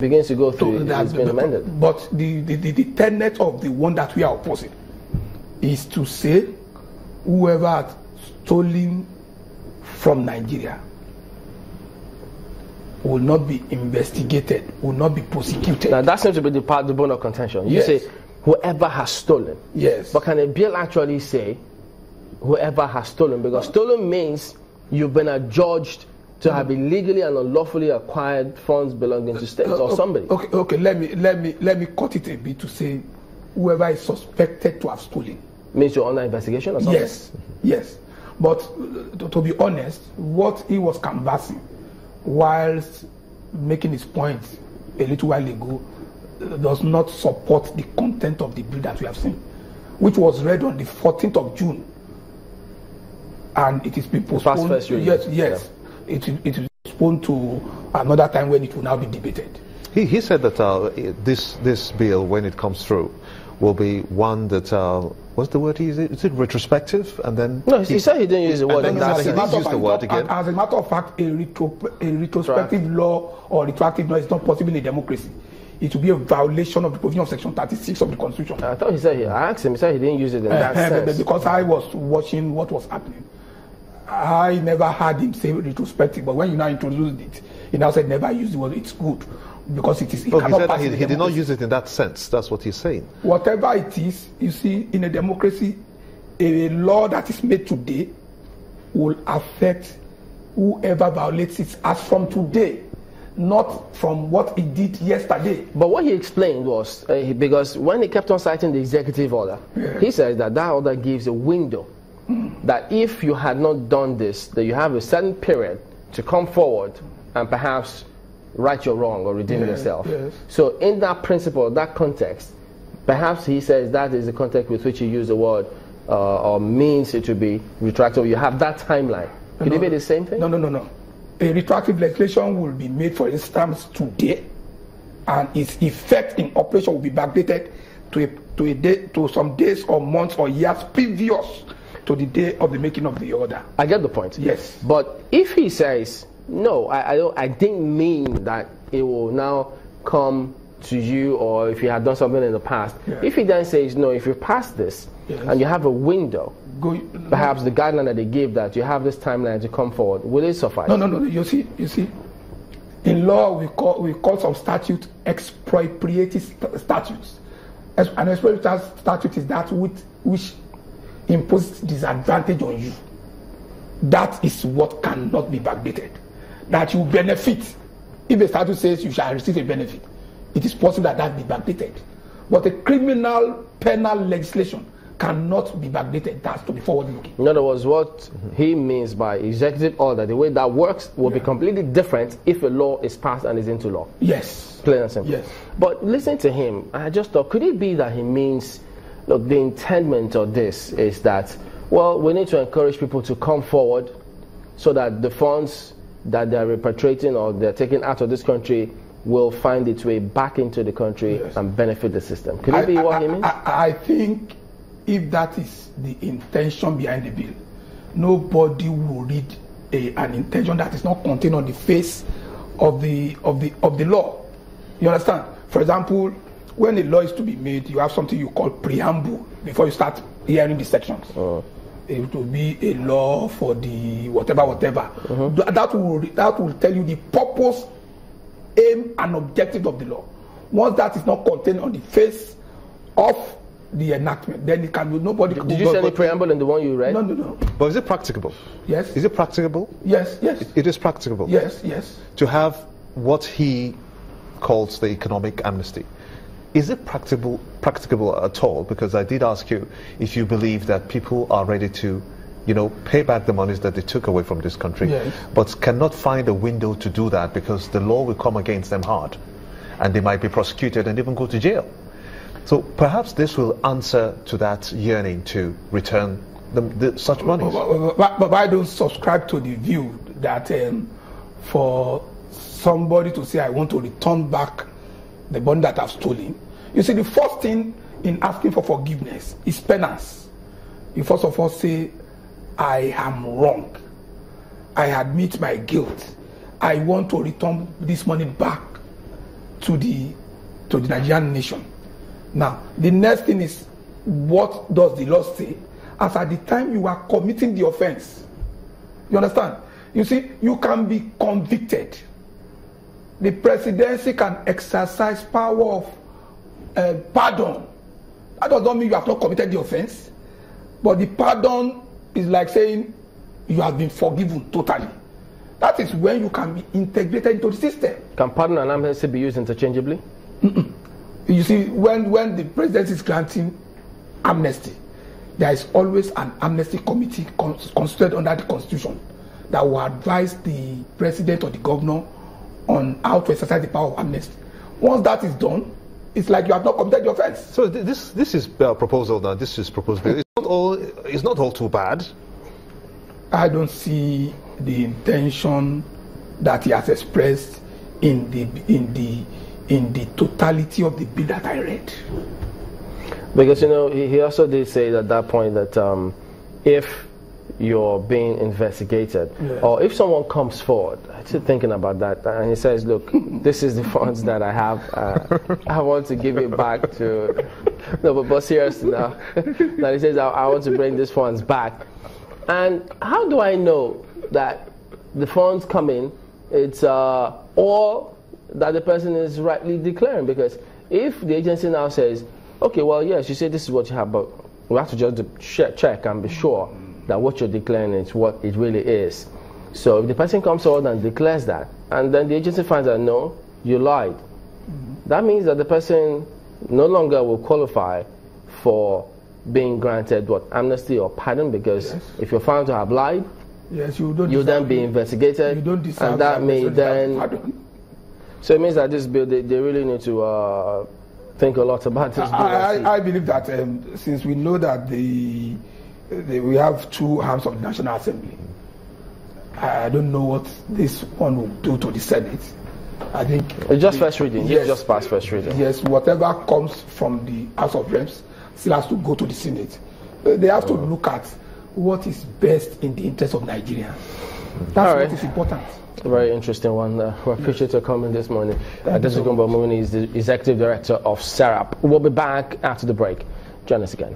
begins to go through, it's been amended. But the tenet of the one that we are opposing is to say whoever has stolen from Nigeria will not be investigated, will not be prosecuted. Now that seems to be the bone of contention. You say whoever has stolen. Yes. But can a bill actually say whoever has stolen? Because stolen means you've been adjudged to have illegally and unlawfully acquired funds belonging to states or somebody. Okay. Let me cut it a bit to say whoever is suspected to have stolen. Means you're under investigation or something? Yes. But to be honest, what he was canvassing whilst making his point a little while ago does not support the content of the bill that we have seen, which was read on the 14th of June, and it is being postponed. Yes. Yeah. It is postponed to another time when it will now be debated. He said that this bill, when it comes through, will be one that what's the word he used? Is it retrospective? And then no, he said he didn't use the word. As a matter of fact, a retrospective law or retroactive law is not possible in a democracy. It will be a violation of the provision of Section 36 of the Constitution. I thought he said I asked him. He said he didn't use it in that sense. Because I was watching what was happening. I never heard him say retrospective, but when you now introduced it, he now said never use the word. It's good because it is. He said he did not use it in that sense. That's what he's saying. Whatever it is, you see, in a democracy, a law that is made today will affect whoever violates it as from today, not from what he did yesterday. But what he explained was because when he kept on citing the executive order, he says that order gives a window. That if you had not done this, that you have a certain period to come forward and perhaps right your wrong or redeem yourself. So in that principle, that context, perhaps he says that is the context with which you use the word or means it to be retroactive. You have that timeline. Could it be the same thing? No. A retroactive legislation will be made, for instance, today, and its effect in operation will be backdated to some days or months or years previous to the day of the making of the order. I get the point. Yes. But if he says, no, I didn't mean that it will now come to you, or if you had done something in the past. If he then says, no, if you pass this and you have a window, perhaps the guideline that they give that you have this timeline to come forward, will it suffice? No. You see, in law we call some statute expropriative statutes. An expropriative statute is that which imposes disadvantage on you. That is what cannot be backdated. That you benefit. If a statute says you shall receive a benefit, it is possible that be backdated. But a criminal penal legislation cannot be backdated. That has to be forward-looking. In other words, what he means by executive order, the way that works will be completely different if a law is passed and is into law. Yes. Plain and simple. Yes. But listen to him. I just thought, could it be that he means, look, the intendment of this is that, well, we need to encourage people to come forward so that the funds that they're repatriating or they're taking out of this country will find its way back into the country and benefit the system. Could it be what he means? I think if that is the intention behind the bill, nobody will read an intention that is not contained on the face of the law. You understand? For example, when a law is to be made, you have something you call preamble before you start hearing the sections. It will be a law for the whatever. That will tell you the purpose, aim, and objective of the law. Once that is not contained on the face of the enactment, then it can be nobody. Did you see any preamble in the one you read? No. But is it practicable? Yes. Is it practicable? Yes. It is practicable. Yes. To have what he calls the economic amnesty. Is it practicable at all? Because I did ask you if you believe that people are ready to, pay back the monies that they took away from this country, but cannot find a window to do that because the law will come against them hard, and they might be prosecuted and even go to jail. So perhaps this will answer to that yearning to return such monies. But I don't subscribe to the view that for somebody to say I want to return back the money that I've stolen. You see, the first thing in asking for forgiveness is penance. You first of all say, I am wrong. I admit my guilt. I want to return this money back to the Nigerian nation. Now, the next thing is, what does the law say? As at the time you are committing the offense. You understand? You see, you can be convicted. The presidency can exercise power of pardon. That does not mean you have not committed the offense, but the pardon is like saying you have been forgiven totally. That is when you can be integrated into the system. Can pardon and amnesty be used interchangeably? You see, when the president is granting amnesty, there is always an amnesty committee constituted under the constitution that will advise the president or the governor on how to exercise the power of amnesty. Once that is done, it's like you have not committed the offense. So this is proposal now. This is proposed. It's not all too bad. I don't see the intention that he has expressed in the totality of the bill that I read. Because he also did say at that point that if you're being investigated, or if someone comes forward, I'm still thinking about that, and he says, look, this is the funds that I have, I want to give it back to, no, but seriously now, that he says, I want to bring these funds back. And how do I know that the funds come in, it's all that the person is rightly declaring? Because if the agency now says, okay, well, yes, you say this is what you have, but we have to just check and be sure that what you're declaring is what it really is. So if the person comes forward and declares that, and then the agency finds that, no, you lied, that means that the person no longer will qualify for being granted amnesty or pardon, because if you're found to have lied, you'll then be investigated, and that may then pardon. So it means that this bill, they really need to think a lot about this bill. I believe that since we know that we have two arms of the National Assembly, I don't know what this one will do to the Senate. I think it's just first reading. Yes, just pass first reading. Yes, whatever comes from the House of Reps still has to go to the Senate. They have to look at what is best in the interest of Nigerians. That's what is important. A very interesting one. We appreciate your comment this morning. Mumuni is the Executive Director of SERAP. We'll be back after the break. Join us again.